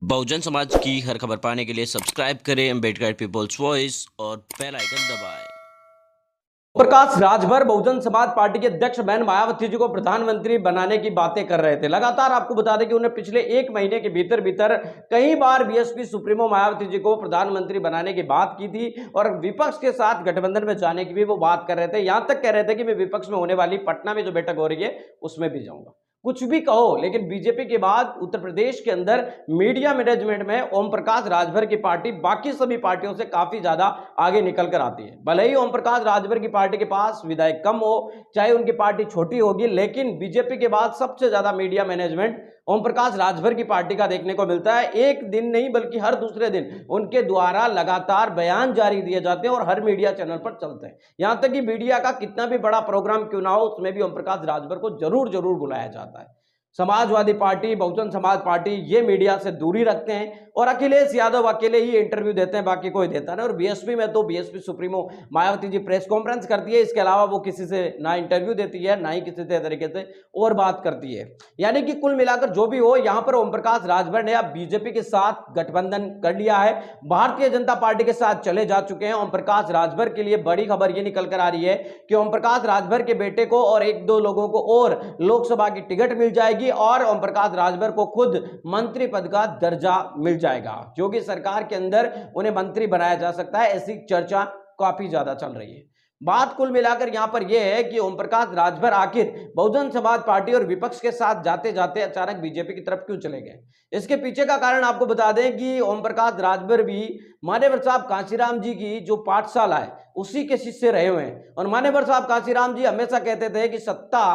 बहुजन समाज की हर खबर पाने के लिए सब्सक्राइब करें अम्बेडकर पीपल्स वॉइस और बेल आइकन दबाएं। प्रकाश राजभर बहुजन समाज पार्टी के अध्यक्ष बहन मायावती जी को प्रधानमंत्री बनाने की बातें कर रहे थे। लगातार आपको बता दें कि उन्हें पिछले एक महीने के भीतर भीतर कई बार बीएसपी सुप्रीमो मायावती जी को प्रधानमंत्री बनाने की बात की थी और विपक्ष के साथ गठबंधन में जाने की भी वो बात कर रहे थे। यहां तक कह रहे थे कि मैं विपक्ष में होने वाली पटना में जो बैठक हो रही है उसमें भी जाऊंगा। कुछ भी कहो, लेकिन बीजेपी के बाद उत्तर प्रदेश के अंदर मीडिया मैनेजमेंट में ओम प्रकाश राजभर की पार्टी बाकी सभी पार्टियों से काफी ज्यादा आगे निकल कर आती है। भले ही ओम प्रकाश राजभर की पार्टी के पास विधायक कम हो, चाहे उनकी पार्टी छोटी होगी, लेकिन बीजेपी के बाद सबसे ज्यादा मीडिया मैनेजमेंट ओम प्रकाश राजभर की पार्टी का देखने को मिलता है। एक दिन नहीं बल्कि हर दूसरे दिन उनके द्वारा लगातार बयान जारी दिए जाते हैं और हर मीडिया चैनल पर चलते हैं। यहां तक कि मीडिया का कितना भी बड़ा प्रोग्राम क्यों ना हो, उसमें भी ओम प्रकाश राजभर को जरूर जरूर बुलाया जाता है। समाजवादी पार्टी, बहुजन समाज पार्टी ये मीडिया से दूरी रखते हैं और अखिलेश यादव अकेले ही इंटरव्यू देते हैं, बाकी कोई देता नहीं। और बीएसपी में तो BSP supremo Mayawati ji press conference करती है, इसके अलावा वो किसी से ना इंटरव्यू देती है, ना ही किसी तरीके से और बात करती है। यानी कि कुल मिलाकर जो भी हो, यहां पर ओम प्रकाश राजभर ने अब बीजेपी के साथ गठबंधन कर लिया है, भारतीय जनता पार्टी के साथ चले जा चुके हैं। ओम प्रकाश राजभर के लिए बड़ी खबर ये निकल कर आ रही है कि ओम प्रकाश राजभर के बेटे को और एक दो लोगों को और लोकसभा की टिकट मिल जाएगी और ओम प्रकाश राजभर को खुद मंत्री पद का दर्जा मिल जाएगा। योगी सरकार के अंदर उन्हें मंत्री बनाया जा सकता है, ऐसी चर्चा काफी ज्यादा चल रही है। बात कुल मिलाकर यहां पर यह है कि ओम प्रकाश राजभर आखिर बहुजन समाज पार्टी और विपक्ष के साथ जाते जाते अचानक बीजेपी की तरफ क्यों चले गए। इसके पीछे का कारण आपको बता दें कि ओम प्रकाश राजभर भी मान्यवर साहब कांशीराम जी की जो पाठशाला है उसी के शिष्य रहे हुए हैं और मान्यवर साहब कांशीराम जी हमेशा कहते थे कि सत्ता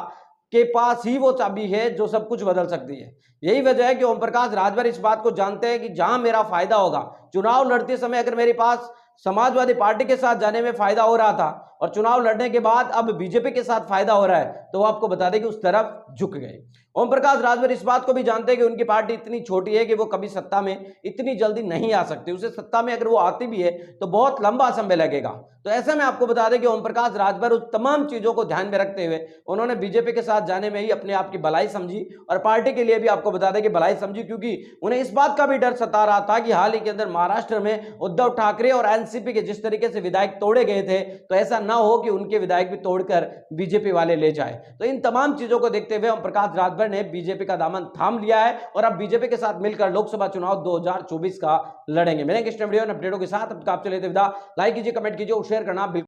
के पास ही वो चाबी है जो सब कुछ बदल सकती है। यही वजह है कि ओम प्रकाश राजभर इस बात को जानते हैं कि जहां मेरा फायदा होगा, चुनाव लड़ते समय अगर मेरे पास समाजवादी पार्टी के साथ जाने में फायदा हो रहा था और चुनाव लड़ने के बाद अब बीजेपी के साथ फायदा हो रहा है, तो वो आपको बता दें कि उस तरफ झुक गए। ओम प्रकाश राजभर इस बात को भी जानते हैं कि उनकी पार्टी इतनी छोटी है कि वो कभी सत्ता में इतनी जल्दी नहीं आ सकती। उसे सत्ता में अगर वो आती भी है तो बहुत लंबा समय लगेगा। तो ऐसे में आपको बता दें कि ओम प्रकाश राजभर उस तमाम चीजों को ध्यान में रखते हुए उन्होंने बीजेपी के साथ जाने में ही अपने आप की भलाई समझी और पार्टी के लिए भी आपको बता दें कि भलाई समझी, क्योंकि उन्हें इस बात का भी डर सता रहा था कि हाल ही के अंदर महाराष्ट्र में उद्धव ठाकरे और एनसीपी के जिस तरीके से विधायक तोड़े गए थे, तो ऐसा ना हो कि उनके विधायक भी तोड़कर बीजेपी वाले ले जाए। तो इन तमाम चीजों को देखते हुए ओम प्रकाश राजभर ने बीजेपी का दामन थाम लिया है और अब बीजेपी के साथ मिलकर लोकसभा चुनाव 2024 का लड़ेंगे। मिलेंगे इस वीडियो अपडेटों के साथ। अब आप चले थे विदा, लाइक कीजिए, कमेंट कीजिए और शेयर करना बिल्कुल